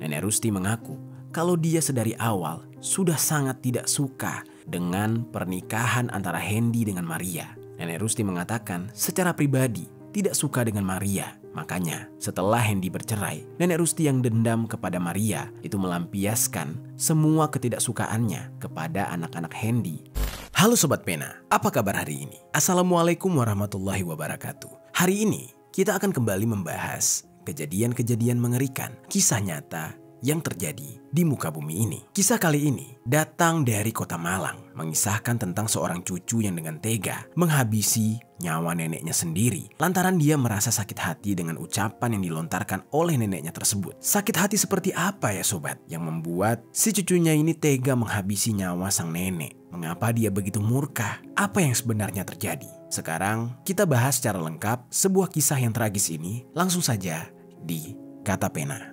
Nenek Rusti mengaku kalau dia sedari awal sudah sangat tidak suka dengan pernikahan antara Hendy dengan Maria. Nenek Rusti mengatakan secara pribadi tidak suka dengan Maria. Makanya setelah Hendy bercerai, Nenek Rusti yang dendam kepada Maria itu melampiaskan semua ketidaksukaannya kepada anak-anak Hendy. Halo Sobat Pena, apa kabar hari ini? Assalamualaikum warahmatullahi wabarakatuh. Hari ini kita akan kembali membahas kejadian-kejadian mengerikan, kisah nyata yang terjadi di muka bumi ini. Kisah kali ini datang dari kota Malang, mengisahkan tentang seorang cucu yang dengan tega menghabisi nyawa neneknya sendiri lantaran dia merasa sakit hati dengan ucapan yang dilontarkan oleh neneknya tersebut. Sakit hati seperti apa ya sobat yang membuat si cucunya ini tega menghabisi nyawa sang nenek? Mengapa dia begitu murka? Apa yang sebenarnya terjadi? Sekarang kita bahas secara lengkap sebuah kisah yang tragis ini langsung saja di Kata Pena.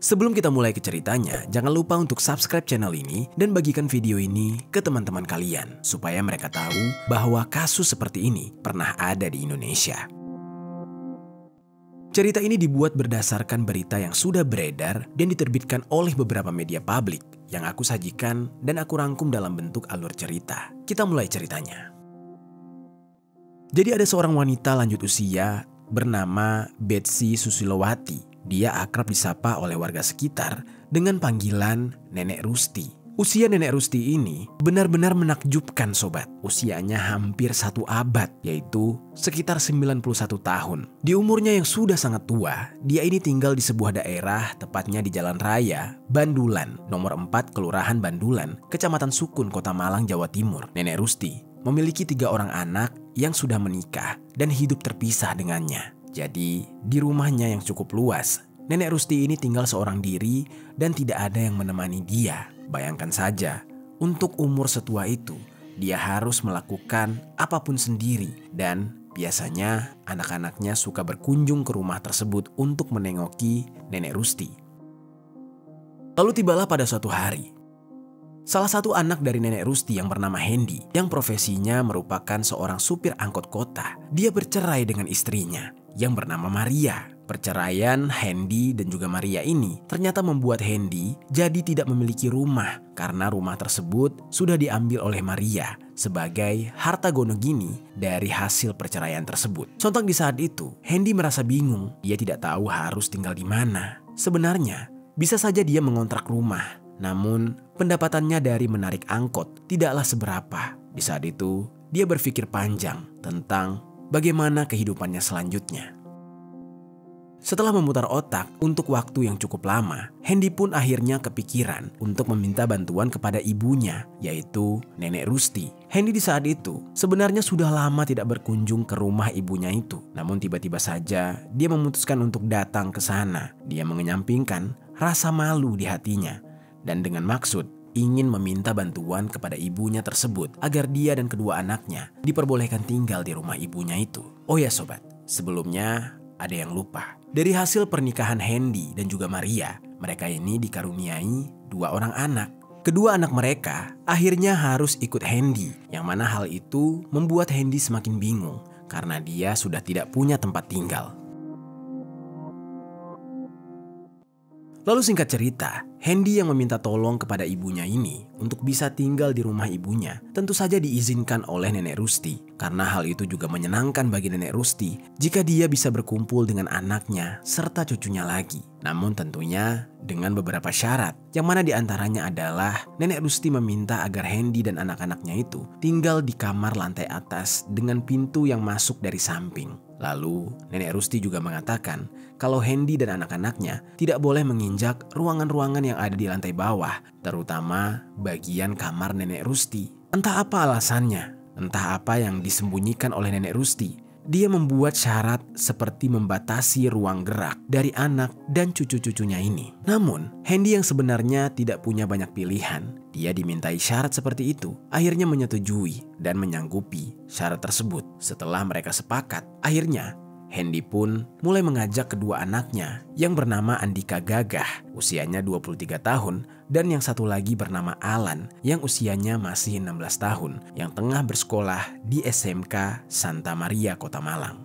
Sebelum kita mulai ke ceritanya, jangan lupa untuk subscribe channel ini dan bagikan video ini ke teman-teman kalian supaya mereka tahu bahwa kasus seperti ini pernah ada di Indonesia. Cerita ini dibuat berdasarkan berita yang sudah beredar dan diterbitkan oleh beberapa media publik yang aku sajikan dan aku rangkum dalam bentuk alur cerita. Kita mulai ceritanya. Jadi ada seorang wanita lanjut usia bernama Betsy Susilowati. Dia akrab disapa oleh warga sekitar dengan panggilan Nenek Rusti. Usia Nenek Rusti ini benar-benar menakjubkan sobat. Usianya hampir 1 abad, yaitu sekitar 91 tahun. Di umurnya yang sudah sangat tua, dia ini tinggal di sebuah daerah, tepatnya di Jalan Raya Bandulan, nomor 4 Kelurahan Bandulan, Kecamatan Sukun, Kota Malang, Jawa Timur. Nenek Rusti memiliki 3 orang anak yang sudah menikah dan hidup terpisah dengannya. Jadi, di rumahnya yang cukup luas, Nenek Rusti ini tinggal seorang diri dan tidak ada yang menemani dia. Bayangkan saja, untuk umur setua itu, dia harus melakukan apapun sendiri dan biasanya anak-anaknya suka berkunjung ke rumah tersebut untuk menengoki Nenek Rusti. Lalu tibalah pada suatu hari, salah satu anak dari Nenek Rusti yang bernama Hendy, yang profesinya merupakan seorang supir angkot kota, dia bercerai dengan istrinya yang bernama Maria. Perceraian Hendy dan juga Maria ini ternyata membuat Hendy jadi tidak memiliki rumah karena rumah tersebut sudah diambil oleh Maria sebagai harta gonogini dari hasil perceraian tersebut. Sontak di saat itu, Hendy merasa bingung. Dia tidak tahu harus tinggal di mana. Sebenarnya bisa saja dia mengontrak rumah, namun pendapatannya dari menarik angkot tidaklah seberapa. Di saat itu, dia berpikir panjang tentang bagaimana kehidupannya selanjutnya. Setelah memutar otak untuk waktu yang cukup lama, Hendy pun akhirnya kepikiran untuk meminta bantuan kepada ibunya, yaitu Nenek Rusti. Hendy di saat itu sebenarnya sudah lama tidak berkunjung ke rumah ibunya itu. Namun tiba-tiba saja dia memutuskan untuk datang ke sana. Dia mengenyampingkan rasa malu di hatinya dan dengan maksud ingin meminta bantuan kepada ibunya tersebut agar dia dan kedua anaknya diperbolehkan tinggal di rumah ibunya itu. Oh ya sobat, sebelumnya ada yang lupa. Dari hasil pernikahan Hendy dan juga Maria, mereka ini dikaruniai 2 orang anak. Kedua anak mereka akhirnya harus ikut Hendy, yang mana hal itu membuat Hendy semakin bingung karena dia sudah tidak punya tempat tinggal. Lalu singkat cerita, Hendy yang meminta tolong kepada ibunya ini untuk bisa tinggal di rumah ibunya tentu saja diizinkan oleh Nenek Rusti. Karena hal itu juga menyenangkan bagi Nenek Rusti jika dia bisa berkumpul dengan anaknya serta cucunya lagi. Namun tentunya dengan beberapa syarat, yang mana diantaranya adalah Nenek Rusti meminta agar Hendy dan anak-anaknya itu tinggal di kamar lantai atas dengan pintu yang masuk dari samping. Lalu Nenek Rusti juga mengatakan kalau Hendy dan anak-anaknya tidak boleh menginjak ruangan-ruangan yang ada di lantai bawah, terutama bagian kamar Nenek Rusti. Entah apa alasannya, entah apa yang disembunyikan oleh Nenek Rusti dia membuat syarat seperti membatasi ruang gerak dari anak dan cucu-cucunya ini. Namun, Hendy yang sebenarnya tidak punya banyak pilihan, dia dimintai syarat seperti itu, akhirnya menyetujui dan menyanggupi syarat tersebut. Setelah mereka sepakat, akhirnya Hendy pun mulai mengajak kedua anaknya yang bernama Andika Gagah, usianya 23 tahun, dan yang satu lagi bernama Alan yang usianya masih 16 tahun, yang tengah bersekolah di SMK Santa Maria, Kota Malang.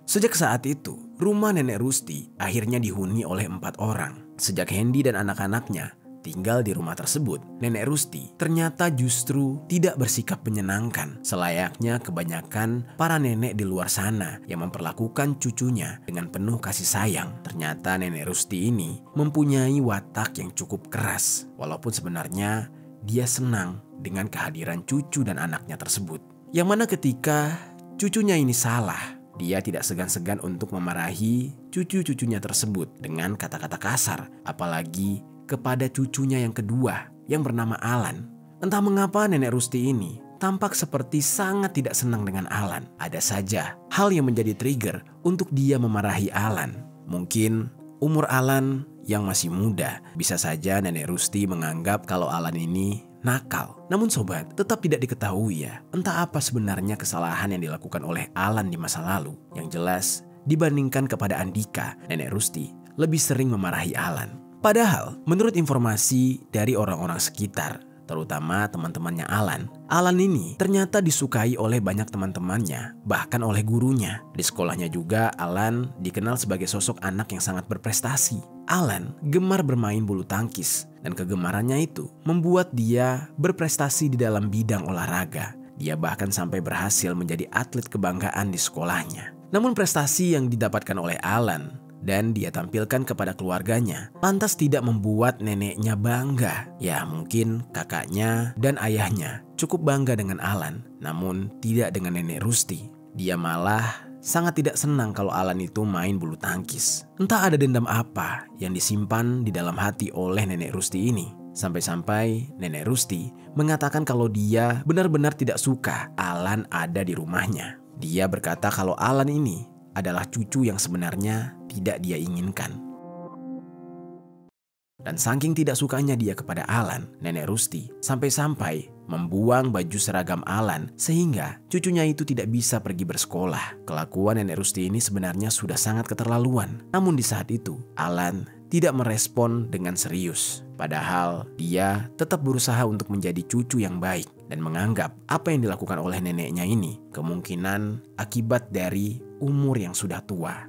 Sejak saat itu, rumah Nenek Rusti akhirnya dihuni oleh 4 orang. Sejak Hendy dan anak-anaknya tinggal di rumah tersebut, Nenek Rusti ternyata justru tidak bersikap menyenangkan selayaknya kebanyakan para nenek di luar sana yang memperlakukan cucunya dengan penuh kasih sayang. Ternyata Nenek Rusti ini mempunyai watak yang cukup keras, walaupun sebenarnya dia senang dengan kehadiran cucu dan anaknya tersebut. Yang mana ketika cucunya ini salah, dia tidak segan-segan untuk memarahi cucu-cucunya tersebut dengan kata-kata kasar, apalagi kepada cucunya yang kedua yang bernama Alan. Entah mengapa Nenek Rusti ini tampak seperti sangat tidak senang dengan Alan. Ada saja hal yang menjadi trigger untuk dia memarahi Alan. Mungkin umur Alan yang masih muda, bisa saja Nenek Rusti menganggap kalau Alan ini nakal. Namun sobat, tetap tidak diketahui ya, entah apa sebenarnya kesalahan yang dilakukan oleh Alan di masa lalu. Yang jelas, dibandingkan kepada Andika, Nenek Rusti lebih sering memarahi Alan. Padahal, menurut informasi dari orang-orang sekitar, terutama teman-temannya Alan ini ternyata disukai oleh banyak teman-temannya, bahkan oleh gurunya. Di sekolahnya juga, Alan dikenal sebagai sosok anak yang sangat berprestasi. Alan gemar bermain bulu tangkis, dan kegemarannya itu membuat dia berprestasi di dalam bidang olahraga. Dia bahkan sampai berhasil menjadi atlet kebanggaan di sekolahnya. Namun prestasi yang didapatkan oleh Alan dan dia tampilkan kepada keluarganya lantas tidak membuat neneknya bangga. Ya, mungkin kakaknya dan ayahnya cukup bangga dengan Alan, namun tidak dengan Nenek Rusti. Dia malah sangat tidak senang kalau Alan itu main bulu tangkis. Entah ada dendam apa yang disimpan di dalam hati oleh Nenek Rusti ini. Sampai-sampai Nenek Rusti mengatakan kalau dia benar-benar tidak suka Alan ada di rumahnya. Dia berkata kalau Alan ini adalah cucu yang sebenarnya tidak dia inginkan. Dan saking tidak sukanya dia kepada Alan, Nenek Rusti sampai-sampai membuang baju seragam Alan sehingga cucunya itu tidak bisa pergi bersekolah. Kelakuan Nenek Rusti ini sebenarnya sudah sangat keterlaluan. Namun di saat itu, Alan tidak merespon dengan serius. Padahal dia tetap berusaha untuk menjadi cucu yang baik dan menganggap apa yang dilakukan oleh neneknya ini kemungkinan akibat dari umur yang sudah tua.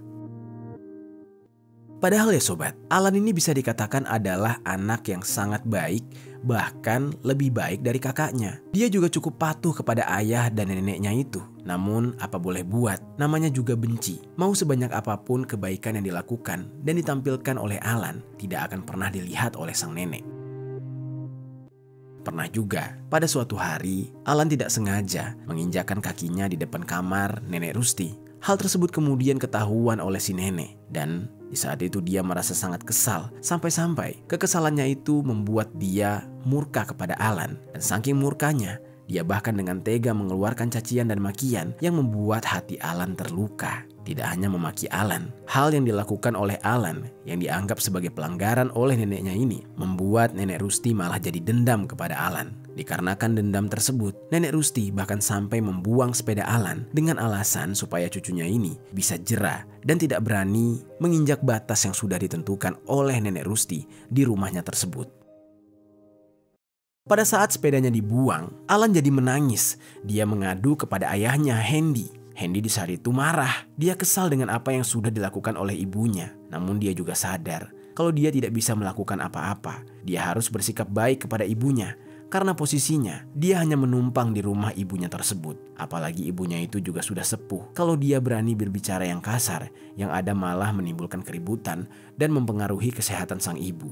Padahal ya sobat, Alan ini bisa dikatakan adalah anak yang sangat baik, bahkan lebih baik dari kakaknya. Dia juga cukup patuh kepada ayah dan neneknya itu. Namun apa boleh buat, namanya juga benci. Mau sebanyak apapun kebaikan yang dilakukan dan ditampilkan oleh Alan, tidak akan pernah dilihat oleh sang nenek. Pernah juga, pada suatu hari, Alan tidak sengaja menginjakkan kakinya di depan kamar Nenek Rusti. Hal tersebut kemudian ketahuan oleh si nenek dan di saat itu dia merasa sangat kesal. Sampai-sampai kekesalannya itu membuat dia murka kepada Alan. Dan saking murkanya, dia bahkan dengan tega mengeluarkan cacian dan makian yang membuat hati Alan terluka. Tidak hanya memaki Alan, hal yang dilakukan oleh Alan yang dianggap sebagai pelanggaran oleh neneknya ini membuat Nenek Rusti malah jadi dendam kepada Alan. Dikarenakan dendam tersebut, Nenek Rusti bahkan sampai membuang sepeda Alan dengan alasan supaya cucunya ini bisa jera dan tidak berani menginjak batas yang sudah ditentukan oleh Nenek Rusti di rumahnya tersebut. Pada saat sepedanya dibuang, Alan jadi menangis. Dia mengadu kepada ayahnya, Hendy. Hendy di saat itu marah. Dia kesal dengan apa yang sudah dilakukan oleh ibunya. Namun dia juga sadar kalau dia tidak bisa melakukan apa-apa. Dia harus bersikap baik kepada ibunya. Karena posisinya, dia hanya menumpang di rumah ibunya tersebut. Apalagi ibunya itu juga sudah sepuh. Kalau dia berani berbicara yang kasar, yang ada malah menimbulkan keributan dan mempengaruhi kesehatan sang ibu.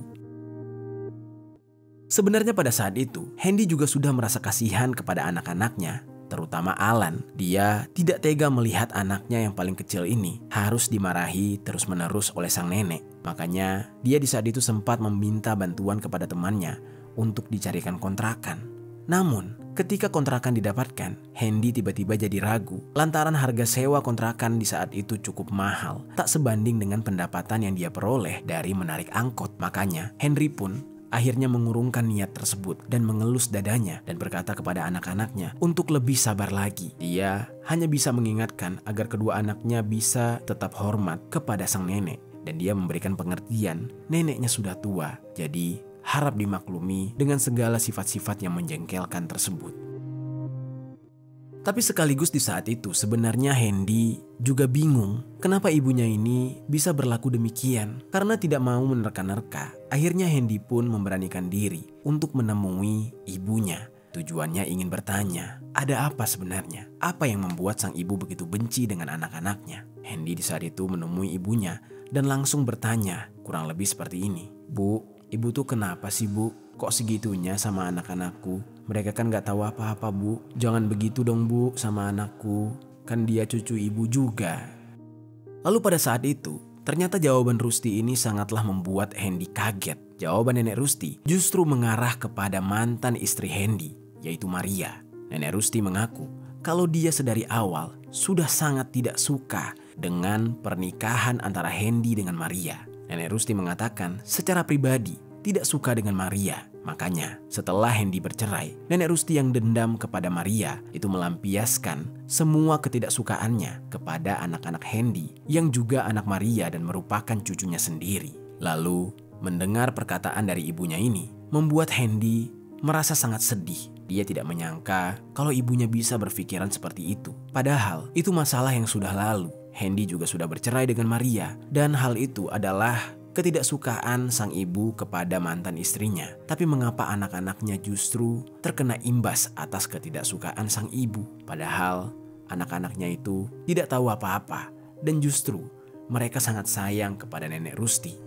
Sebenarnya pada saat itu, Hendy juga sudah merasa kasihan kepada anak-anaknya, terutama Alan. Dia tidak tega melihat anaknya yang paling kecil ini harus dimarahi terus-menerus oleh sang nenek. Makanya, dia di saat itu sempat meminta bantuan kepada temannya untuk dicarikan kontrakan. Namun, Ketika kontrakan didapatkan, Hendy tiba-tiba jadi ragu lantaran harga sewa kontrakan di saat itu cukup mahal, tak sebanding dengan pendapatan yang dia peroleh dari menarik angkot. Makanya Henry pun akhirnya mengurungkan niat tersebut dan mengelus dadanya dan berkata kepada anak-anaknya untuk lebih sabar lagi. Dia hanya bisa mengingatkan agar kedua anaknya bisa tetap hormat kepada sang nenek, dan dia memberikan pengertian neneknya sudah tua, jadi harap dimaklumi dengan segala sifat-sifat yang menjengkelkan tersebut. Tapi sekaligus di saat itu sebenarnya Hendy juga bingung kenapa ibunya ini bisa berlaku demikian. Karena tidak mau menerka-nerka, akhirnya Hendy pun memberanikan diri untuk menemui ibunya. Tujuannya ingin bertanya, ada apa sebenarnya? Apa yang membuat sang ibu begitu benci dengan anak-anaknya? Hendy di saat itu menemui ibunya dan langsung bertanya kurang lebih seperti ini. Bu, ibu tuh kenapa sih bu? Kok segitunya sama anak-anakku? Mereka kan gak tahu apa-apa bu. Jangan begitu dong bu sama anakku. Kan dia cucu ibu juga. Lalu pada saat itu, ternyata jawaban Rusty ini sangatlah membuat Hendy kaget. Jawaban Nenek Rusty justru mengarah kepada mantan istri Hendy, yaitu Maria. Nenek Rusty mengaku kalau dia sedari awal sudah sangat tidak suka dengan pernikahan antara Hendy dengan Maria. Nenek Rusty mengatakan secara pribadi tidak suka dengan Maria. Makanya setelah Hendy bercerai, Nenek Rusty yang dendam kepada Maria itu melampiaskan semua ketidaksukaannya kepada anak-anak Hendy yang juga anak Maria dan merupakan cucunya sendiri. Lalu mendengar perkataan dari ibunya ini membuat Hendy merasa sangat sedih. Dia tidak menyangka kalau ibunya bisa berpikiran seperti itu. Padahal itu masalah yang sudah lalu. Hendy juga sudah bercerai dengan Maria, dan hal itu adalah ketidaksukaan sang ibu kepada mantan istrinya. Tapi mengapa anak-anaknya justru terkena imbas atas ketidaksukaan sang ibu? Padahal anak-anaknya itu tidak tahu apa-apa dan justru mereka sangat sayang kepada Nenek Rusty.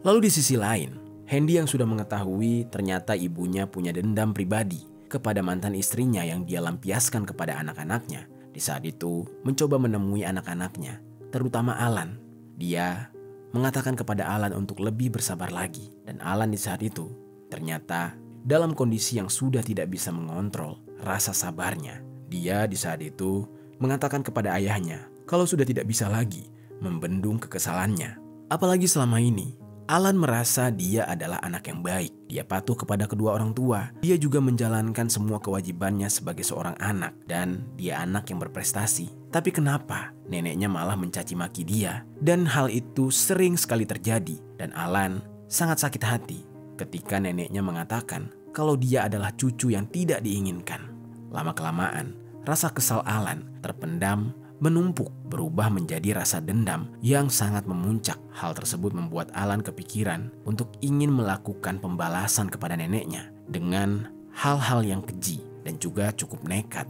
Lalu di sisi lain, Hendy yang sudah mengetahui ternyata ibunya punya dendam pribadi kepada mantan istrinya yang dia lampiaskan kepada anak-anaknya. Di saat itu mencoba menemui anak-anaknya, terutama Alan. Dia mengatakan kepada Alan untuk lebih bersabar lagi. Dan Alan di saat itu ternyata dalam kondisi yang sudah tidak bisa mengontrol rasa sabarnya. Dia di saat itu mengatakan kepada ayahnya kalau sudah tidak bisa lagi membendung kekesalannya. Apalagi selama ini Alan merasa dia adalah anak yang baik. Dia patuh kepada kedua orang tua. Dia juga menjalankan semua kewajibannya sebagai seorang anak. Dan dia anak yang berprestasi. Tapi kenapa neneknya malah mencaci maki dia? Dan hal itu sering sekali terjadi. Dan Alan sangat sakit hati ketika neneknya mengatakan kalau dia adalah cucu yang tidak diinginkan. Lama-kelamaan, rasa kesal Alan terpendam, menumpuk, berubah menjadi rasa dendam yang sangat memuncak. Hal tersebut membuat Alan kepikiran untuk ingin melakukan pembalasan kepada neneknya dengan hal-hal yang keji dan juga cukup nekat.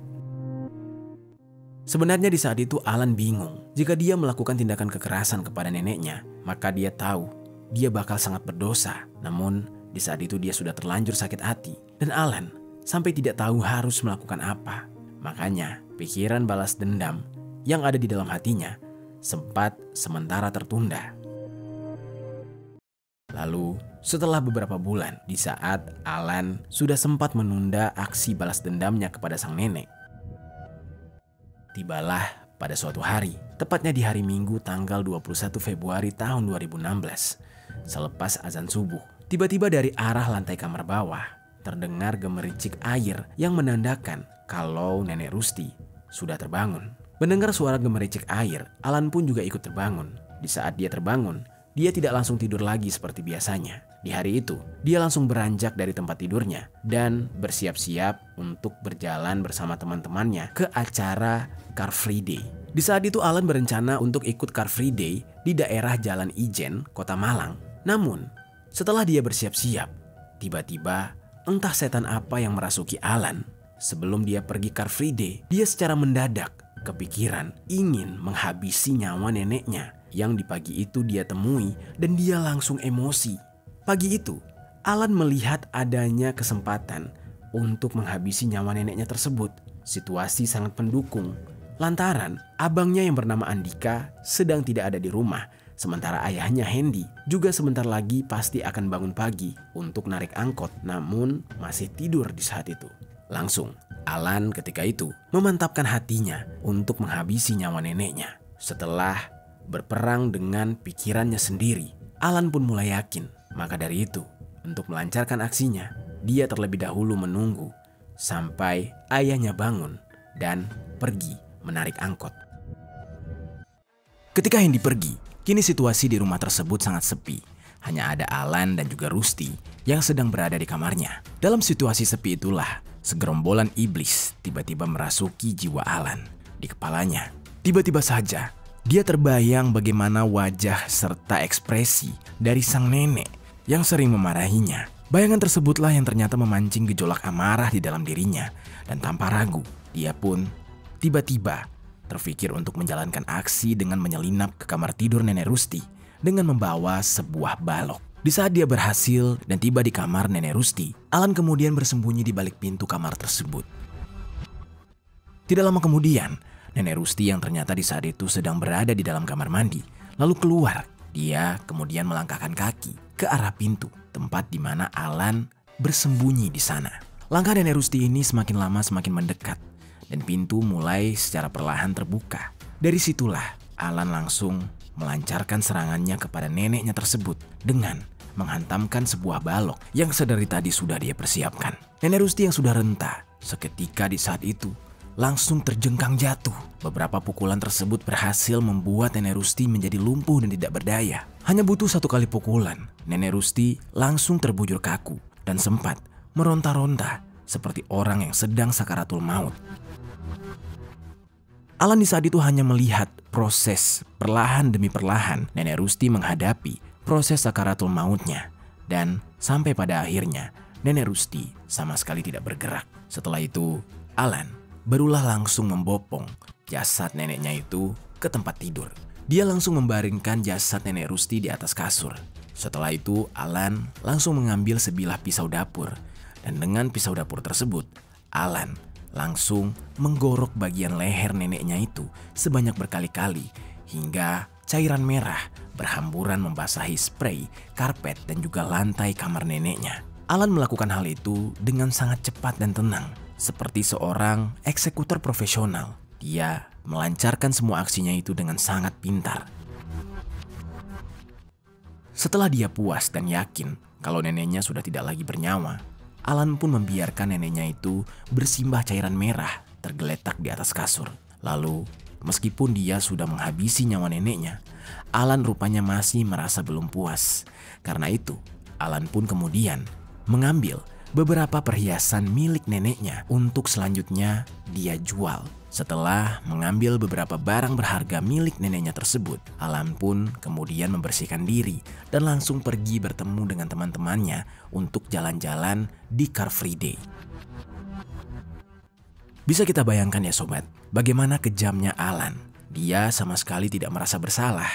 Sebenarnya di saat itu Alan bingung. Jika dia melakukan tindakan kekerasan kepada neneknya, maka dia tahu dia bakal sangat berdosa. Namun di saat itu dia sudah terlanjur sakit hati dan Alan sampai tidak tahu harus melakukan apa. Makanya pikiran balas dendam yang ada di dalam hatinya sempat sementara tertunda. Lalu setelah beberapa bulan, di saat Alan sudah sempat menunda aksi balas dendamnya kepada sang nenek, tibalah pada suatu hari, tepatnya di hari Minggu tanggal 21 Februari tahun 2016. Selepas azan subuh, tiba-tiba dari arah lantai kamar bawah terdengar gemericik air yang menandakan kalau Nenek Rusty sudah terbangun. Mendengar suara gemericik air, Alan pun juga ikut terbangun. Di saat dia terbangun, dia tidak langsung tidur lagi seperti biasanya. Di hari itu, dia langsung beranjak dari tempat tidurnya dan bersiap-siap untuk berjalan bersama teman-temannya ke acara Car Free Day. Di saat itu Alan berencana untuk ikut Car Free Day di daerah Jalan Ijen, Kota Malang. Namun, setelah dia bersiap-siap, tiba-tiba entah setan apa yang merasuki Alan. Sebelum dia pergi Car Free Day, dia secara mendadak kepikiran ingin menghabisi nyawa neneknya yang di pagi itu dia temui dan dia langsung emosi. Pagi itu, Alan melihat adanya kesempatan untuk menghabisi nyawa neneknya tersebut. Situasi sangat mendukung lantaran abangnya yang bernama Andika sedang tidak ada di rumah Sementara ayahnya Hendy juga sebentar lagi pasti akan bangun pagi untuk narik angkot, namun masih tidur di saat itu. Langsung, Alan ketika itu memantapkan hatinya untuk menghabisi nyawa neneknya. Setelah berperang dengan pikirannya sendiri, Alan pun mulai yakin. Maka dari itu, untuk melancarkan aksinya, dia terlebih dahulu menunggu sampai ayahnya bangun dan pergi menarik angkot. Ketika Hendy pergi, kini situasi di rumah tersebut sangat sepi. Hanya ada Alan dan juga Rusty yang sedang berada di kamarnya. Dalam situasi sepi itulah, segerombolan iblis tiba-tiba merasuki jiwa Alan. Di kepalanya, tiba-tiba saja dia terbayang bagaimana wajah serta ekspresi dari sang nenek yang sering memarahinya. Bayangan tersebutlah yang ternyata memancing gejolak amarah di dalam dirinya. Dan tanpa ragu, dia pun tiba-tiba terfikir untuk menjalankan aksi dengan menyelinap ke kamar tidur nenek Rusty dengan membawa sebuah balok. Di saat dia berhasil dan tiba di kamar nenek Rusty, Alan kemudian bersembunyi di balik pintu kamar tersebut. Tidak lama kemudian, nenek Rusty yang ternyata di saat itu sedang berada di dalam kamar mandi, lalu keluar. Dia kemudian melangkahkan kaki ke arah pintu, tempat di mana Alan bersembunyi di sana. Langkah nenek Rusty ini semakin lama semakin mendekat, dan pintu mulai secara perlahan terbuka. Dari situlah Alan langsung melancarkan serangannya kepada neneknya tersebut dengan menghantamkan sebuah balok yang sedari tadi sudah dia persiapkan. Nenek Rusty yang sudah renta seketika di saat itu langsung terjengkang jatuh. Beberapa pukulan tersebut berhasil membuat nenek Rusty menjadi lumpuh dan tidak berdaya. Hanya butuh satu kali pukulan, nenek Rusty langsung terbujur kaku dan sempat meronta-ronta seperti orang yang sedang sakaratul maut. Alan di saat itu hanya melihat proses perlahan demi perlahan nenek Rusty menghadapi proses sakaratul mautnya. Dan sampai pada akhirnya nenek Rusty sama sekali tidak bergerak. Setelah itu Alan barulah langsung membopong jasad neneknya itu ke tempat tidur. Dia langsung membaringkan jasad nenek Rusty di atas kasur. Setelah itu Alan langsung mengambil sebilah pisau dapur. Dan dengan pisau dapur tersebut, Alan langsung menggorok bagian leher neneknya itu sebanyak berkali-kali hingga cairan merah berhamburan membasahi spray, karpet, dan juga lantai kamar neneknya. Alan melakukan hal itu dengan sangat cepat dan tenang, seperti seorang eksekutor profesional. Dia melancarkan semua aksinya itu dengan sangat pintar. Setelah dia puas dan yakin kalau neneknya sudah tidak lagi bernyawa, Alan pun membiarkan neneknya itu bersimbah cairan merah tergeletak di atas kasur. Lalu, meskipun dia sudah menghabisi nyawa neneknya, Alan rupanya masih merasa belum puas. Karena itu, Alan pun kemudian mengambil beberapa perhiasan milik neneknya untuk selanjutnya dia jual. Setelah mengambil beberapa barang berharga milik neneknya tersebut, Alan pun kemudian membersihkan diri dan langsung pergi bertemu dengan teman-temannya untuk jalan-jalan di Car Free Day. Bisa kita bayangkan ya sobat, bagaimana kejamnya Alan. Dia sama sekali tidak merasa bersalah.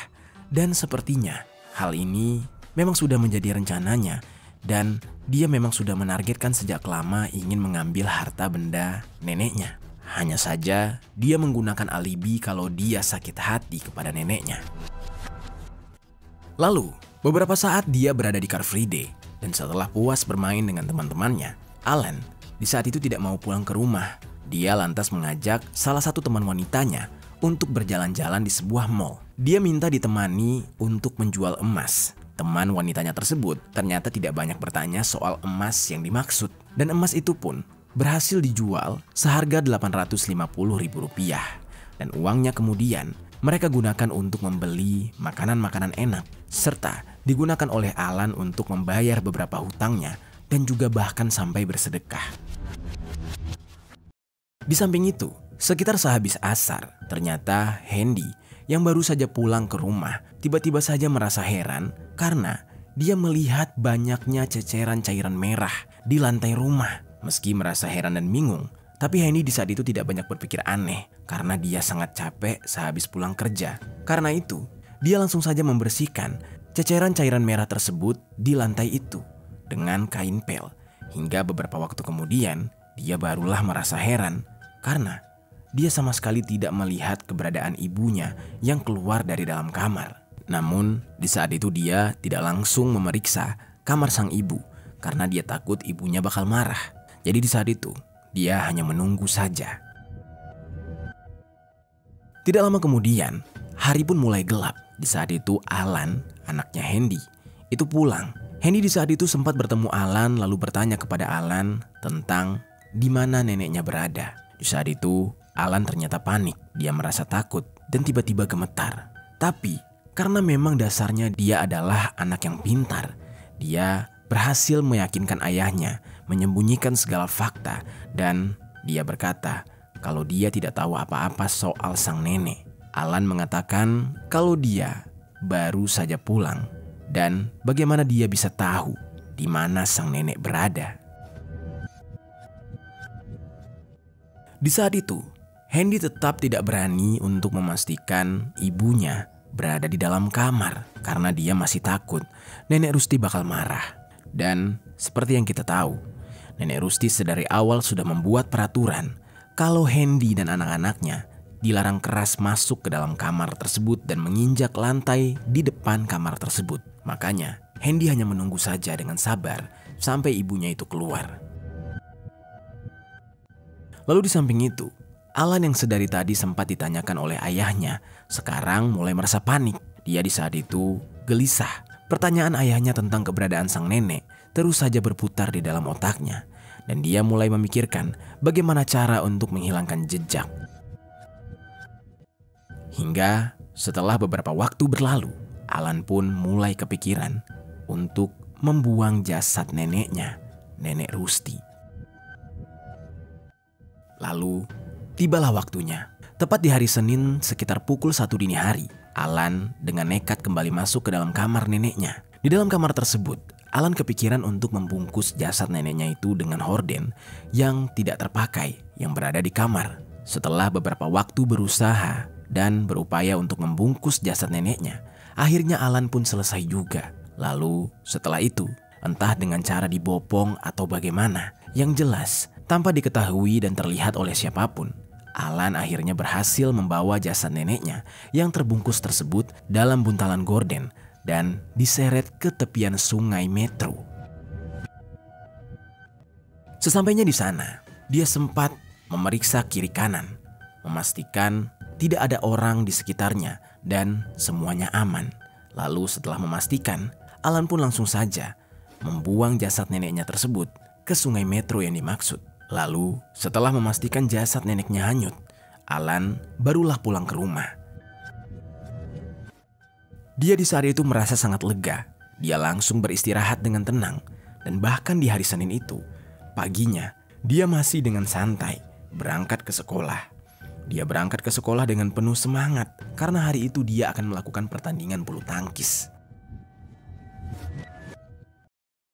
Dan sepertinya hal ini memang sudah menjadi rencananya. Dan dia memang sudah menargetkan sejak lama ingin mengambil harta benda neneknya. Hanya saja dia menggunakan alibi kalau dia sakit hati kepada neneknya. Lalu, beberapa saat dia berada di Car Free Day. Dan setelah puas bermain dengan teman-temannya, Alan di saat itu tidak mau pulang ke rumah. Dia lantas mengajak salah satu teman wanitanya untuk berjalan-jalan di sebuah mall. Dia minta ditemani untuk menjual emas. Teman wanitanya tersebut ternyata tidak banyak bertanya soal emas yang dimaksud. Dan emas itu pun berhasil dijual seharga Rp850.000. Dan uangnya kemudian mereka gunakan untuk membeli makanan-makanan enak. Serta digunakan oleh Alan untuk membayar beberapa hutangnya dan juga bahkan sampai bersedekah. Di samping itu, sekitar sehabis asar, ternyata Hendy yang baru saja pulang ke rumah tiba-tiba saja merasa heran karena dia melihat banyaknya ceceran cairan merah di lantai rumah. Meski merasa heran dan bingung, tapi Hendy di saat itu tidak banyak berpikir aneh karena dia sangat capek sehabis pulang kerja. Karena itu, dia langsung saja membersihkan ceceran cairan merah tersebut di lantai itu dengan kain pel. Hingga beberapa waktu kemudian, dia barulah merasa heran karena dia sama sekali tidak melihat keberadaan ibunya yang keluar dari dalam kamar. Namun di saat itu dia tidak langsung memeriksa kamar sang ibu karena dia takut ibunya bakal marah. Jadi di saat itu dia hanya menunggu saja. Tidak lama kemudian, hari pun mulai gelap. Di saat itu Alan, anaknya Hendy, itu pulang. Hendy di saat itu sempat bertemu Alan lalu bertanya kepada Alan tentang di mana neneknya berada. Di saat itu Alan ternyata panik. Dia merasa takut dan tiba-tiba gemetar. Tapi karena memang dasarnya dia adalah anak yang pintar, dia berhasil meyakinkan ayahnya menyembunyikan segala fakta dan dia berkata kalau dia tidak tahu apa-apa soal sang nenek. Alan mengatakan kalau dia baru saja pulang dan bagaimana dia bisa tahu di mana sang nenek berada. Di saat itu, Hendy tetap tidak berani untuk memastikan ibunya berada di dalam kamar karena dia masih takut Nenek Rusti bakal marah. Dan seperti yang kita tahu, Nenek Rusti sedari awal sudah membuat peraturan kalau Hendy dan anak-anaknya dilarang keras masuk ke dalam kamar tersebut dan menginjak lantai di depan kamar tersebut. Makanya Hendy hanya menunggu saja dengan sabar sampai ibunya itu keluar. Lalu di samping itu, Alan yang sedari tadi sempat ditanyakan oleh ayahnya sekarang mulai merasa panik. Dia di saat itu gelisah. Pertanyaan ayahnya tentang keberadaan sang nenek terus saja berputar di dalam otaknya. Dan dia mulai memikirkan bagaimana cara untuk menghilangkan jejak. Hingga setelah beberapa waktu berlalu, Alan pun mulai kepikiran untuk membuang jasad neneknya, Nenek Rusti. Lalu tibalah waktunya. Tepat di hari Senin sekitar pukul 1 dini hari, Alan dengan nekat kembali masuk ke dalam kamar neneknya. Di dalam kamar tersebut, Alan kepikiran untuk membungkus jasad neneknya itu dengan horden yang tidak terpakai yang berada di kamar. Setelah beberapa waktu berusaha dan berupaya untuk membungkus jasad neneknya, akhirnya Alan pun selesai juga. Lalu setelah itu, entah dengan cara dibopong atau bagaimana, yang jelas tanpa diketahui dan terlihat oleh siapapun, Alan akhirnya berhasil membawa jasad neneknya yang terbungkus tersebut dalam buntalan gorden dan diseret ke tepian sungai Metro. Sesampainya di sana, dia sempat memeriksa kiri kanan, memastikan tidak ada orang di sekitarnya dan semuanya aman. Lalu setelah memastikan, Alan pun langsung saja membuang jasad neneknya tersebut ke sungai Metro yang dimaksud. Lalu setelah memastikan jasad neneknya hanyut, Alan barulah pulang ke rumah. Dia di saat itu merasa sangat lega. Dia langsung beristirahat dengan tenang. Dan bahkan di hari Senin itu, paginya, dia masih dengan santai berangkat ke sekolah. Dia berangkat ke sekolah dengan penuh semangat karena hari itu dia akan melakukan pertandingan bulu tangkis.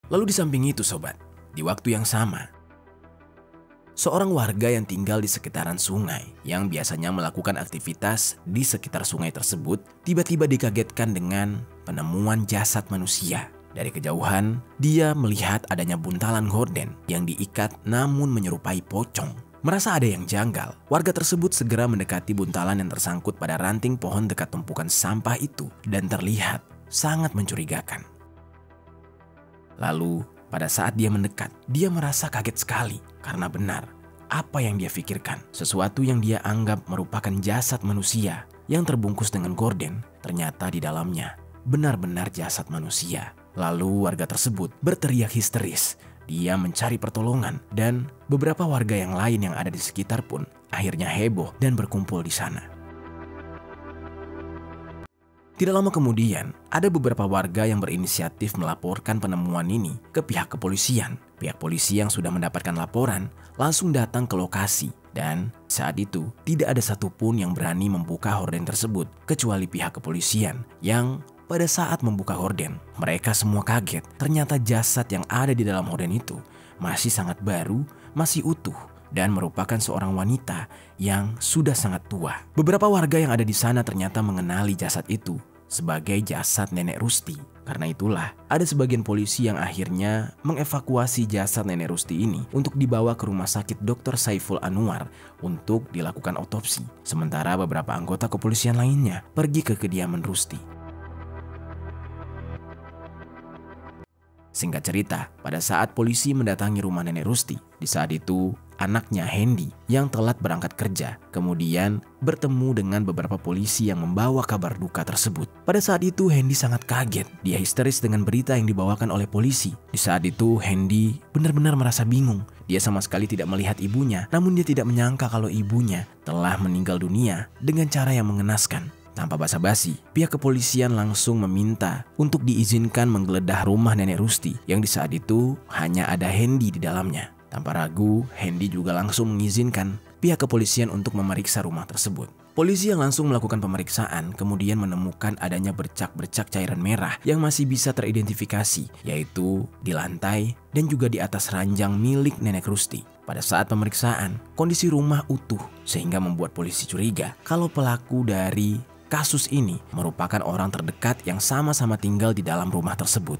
Lalu di samping itu sobat, di waktu yang sama, seorang warga yang tinggal di sekitaran sungai yang biasanya melakukan aktivitas di sekitar sungai tersebut tiba-tiba dikagetkan dengan penemuan jasad manusia. Dari kejauhan, dia melihat adanya buntalan gorden yang diikat namun menyerupai pocong. Merasa ada yang janggal, warga tersebut segera mendekati buntalan yang tersangkut pada ranting pohon dekat tumpukan sampah itu dan terlihat sangat mencurigakan. Lalu, pada saat dia mendekat, dia merasa kaget sekali karena benar apa yang dia pikirkan. Sesuatu yang dia anggap merupakan jasad manusia yang terbungkus dengan gorden, ternyata di dalamnya benar-benar jasad manusia. Lalu warga tersebut berteriak histeris. Dia mencari pertolongan dan beberapa warga yang lain yang ada di sekitar pun akhirnya heboh dan berkumpul di sana. Tidak lama kemudian, ada beberapa warga yang berinisiatif melaporkan penemuan ini ke pihak kepolisian. Pihak polisi yang sudah mendapatkan laporan langsung datang ke lokasi. Dan saat itu, tidak ada satupun yang berani membuka horden tersebut, kecuali pihak kepolisian yang pada saat membuka horden, mereka semua kaget. Ternyata jasad yang ada di dalam horden itu masih sangat baru, masih utuh, dan merupakan seorang wanita yang sudah sangat tua. Beberapa warga yang ada di sana ternyata mengenali jasad itu sebagai jasad Nenek Rusti. Karena itulah, ada sebagian polisi yang akhirnya mengevakuasi jasad Nenek Rusti ini untuk dibawa ke rumah sakit Dr. Saiful Anwar untuk dilakukan otopsi. Sementara beberapa anggota kepolisian lainnya pergi ke kediaman Rusti. Singkat cerita, pada saat polisi mendatangi rumah Nenek Rusti, di saat itu anaknya Hendy yang telat berangkat kerja kemudian bertemu dengan beberapa polisi yang membawa kabar duka tersebut. Pada saat itu Hendy sangat kaget. Dia histeris dengan berita yang dibawakan oleh polisi. Di saat itu Hendy benar-benar merasa bingung. Dia sama sekali tidak melihat ibunya, namun dia tidak menyangka kalau ibunya telah meninggal dunia dengan cara yang mengenaskan. Tanpa basa-basi, pihak kepolisian langsung meminta untuk diizinkan menggeledah rumah Nenek Rusti yang di saat itu hanya ada Hendy di dalamnya. Tanpa ragu, Hendy juga langsung mengizinkan pihak kepolisian untuk memeriksa rumah tersebut. Polisi yang langsung melakukan pemeriksaan kemudian menemukan adanya bercak-bercak cairan merah yang masih bisa teridentifikasi, yaitu di lantai dan juga di atas ranjang milik Nenek Rusti. Pada saat pemeriksaan, kondisi rumah utuh sehingga membuat polisi curiga kalau pelaku dari kasus ini merupakan orang terdekat yang sama-sama tinggal di dalam rumah tersebut.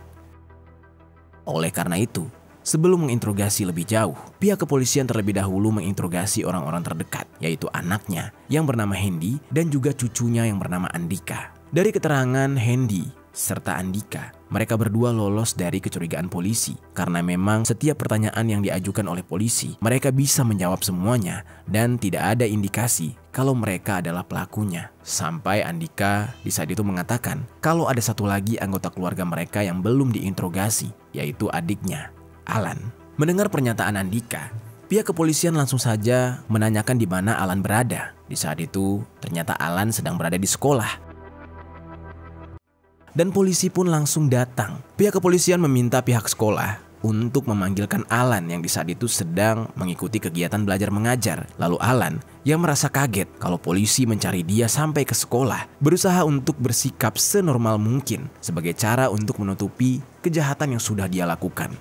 Oleh karena itu, sebelum menginterogasi lebih jauh, pihak kepolisian terlebih dahulu menginterogasi orang-orang terdekat, yaitu anaknya yang bernama Hendy dan juga cucunya yang bernama Andika. Dari keterangan Hendy serta Andika, mereka berdua lolos dari kecurigaan polisi karena memang setiap pertanyaan yang diajukan oleh polisi, mereka bisa menjawab semuanya dan tidak ada indikasi kalau mereka adalah pelakunya. Sampai Andika di saat itu mengatakan kalau ada satu lagi anggota keluarga mereka yang belum diinterogasi, yaitu adiknya, Alan. Mendengar pernyataan Andika, pihak kepolisian langsung saja menanyakan di mana Alan berada. Di saat itu, ternyata Alan sedang berada di sekolah. Dan polisi pun langsung datang. Pihak kepolisian meminta pihak sekolah untuk memanggilkan Alan yang di saat itu sedang mengikuti kegiatan belajar mengajar. Lalu Alan yang merasa kaget kalau polisi mencari dia sampai ke sekolah, berusaha untuk bersikap senormal mungkin sebagai cara untuk menutupi kejahatan yang sudah dia lakukan.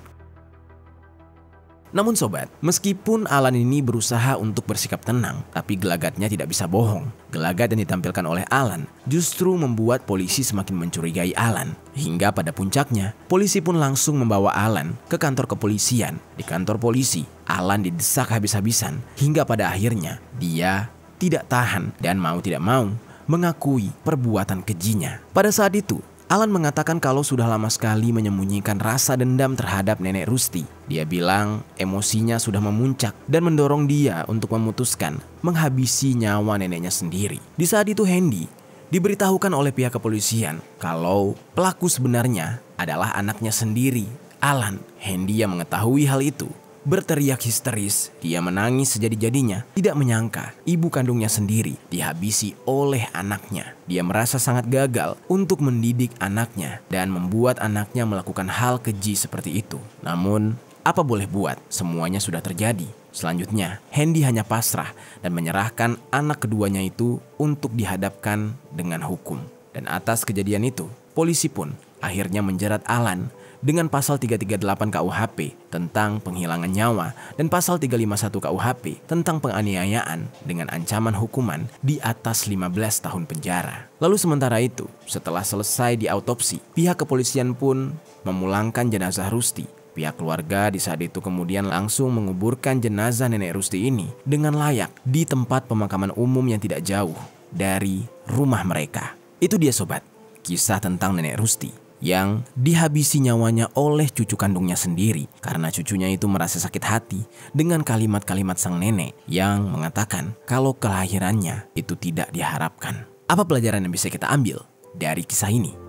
Namun sobat, meskipun Alan ini berusaha untuk bersikap tenang, tapi gelagatnya tidak bisa bohong. Gelagat yang ditampilkan oleh Alan justru membuat polisi semakin mencurigai Alan. Hingga pada puncaknya, polisi pun langsung membawa Alan ke kantor kepolisian. Di kantor polisi, Alan didesak habis-habisan hingga pada akhirnya dia tidak tahan dan mau tidak mau mengakui perbuatan kejinya. Pada saat itu, Alan mengatakan kalau sudah lama sekali menyembunyikan rasa dendam terhadap Nenek Rusti. Dia bilang emosinya sudah memuncak dan mendorong dia untuk memutuskan menghabisi nyawa neneknya sendiri. Di saat itu Hendy diberitahukan oleh pihak kepolisian kalau pelaku sebenarnya adalah anaknya sendiri, Alan. Hendy yang mengetahui hal itu berteriak histeris. Dia menangis sejadi-jadinya, tidak menyangka ibu kandungnya sendiri dihabisi oleh anaknya. Dia merasa sangat gagal untuk mendidik anaknya dan membuat anaknya melakukan hal keji seperti itu. Namun, apa boleh buat, semuanya sudah terjadi. Selanjutnya, Hendy hanya pasrah dan menyerahkan anak keduanya itu untuk dihadapkan dengan hukum. Dan atas kejadian itu, polisi pun akhirnya menjerat Alan dengan pasal 338 KUHP tentang penghilangan nyawa dan pasal 351 KUHP tentang penganiayaan dengan ancaman hukuman di atas 15 tahun penjara. Lalu sementara itu, setelah selesai diautopsi, pihak kepolisian pun memulangkan jenazah Rusti. Pihak keluarga di saat itu kemudian langsung menguburkan jenazah Nenek Rusti ini dengan layak di tempat pemakaman umum yang tidak jauh dari rumah mereka. Itu dia sobat, kisah tentang Nenek Rusti yang dihabisi nyawanya oleh cucu kandungnya sendiri karena cucunya itu merasa sakit hati dengan kalimat-kalimat sang nenek yang mengatakan kalau kelahirannya itu tidak diharapkan. Apa pelajaran yang bisa kita ambil dari kisah ini?